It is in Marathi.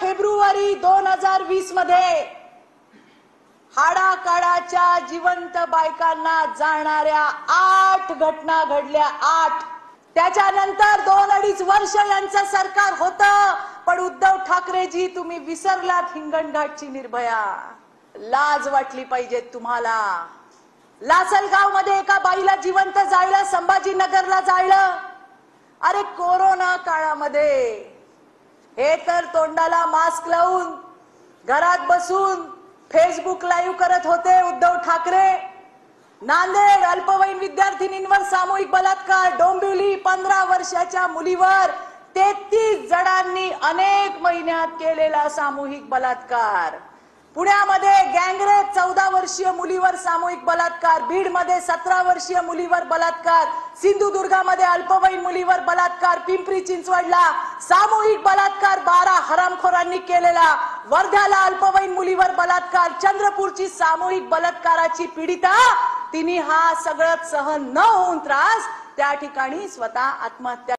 फेब्रुवारी 2020 मध्ये हाडाकाडाच्या जिवंत बायकांना जाणाऱ्या 8 घटना घडल्या। 8 त्याच्यानंतर 2-2.5 वर्ष यांचं सरकार होतं, पण उद्धव ठाकरेजी तुम्ही विसरलात हिंगणघाटची निर्भया। लाज वाटली पाहिजे तुम्हाला। लासलगाव मध्ये एका बाईला जिवंत जाळलं, संभाजीनगरला जाळलं। अरे कोरोना काळामध्ये हे तर तोंडाला मास्क लावून घरात बसून फेसबुक लाईव्ह करत होते उद्धव ठाकरे। नांदेड अल्पवयीन विद्यार्थिनींवर सामूहिक बलात्कार, डोंबिवली 15 वर्षाच्या मुलीवर 33 जणांनी अनेक महिन्यात केलेला सामूहिक बलात्कार। पुण्यामध्ये गँगरेप 14 वर्षीय मुलीवर सामूहिक बलात्कार, बीड मध्ये 17 वर्षीय मुलीवर बलात्कार, सिंधुदुर्गामध्ये अल्पवयीन मुलीवर बलात्कार, पिंपरी चिंचवडला सामूहिक बलात्कार 12 हरामखोरांनी केलेला, वर्ध्याला अल्पवयीन मुलीवर बलात्कार, चंद्रपूरची सामूहिक बलात्काराची पीडिता तिने हा सगळं सहन न होऊन त्रास त्या ठिकाणी स्वतः आत्महत्या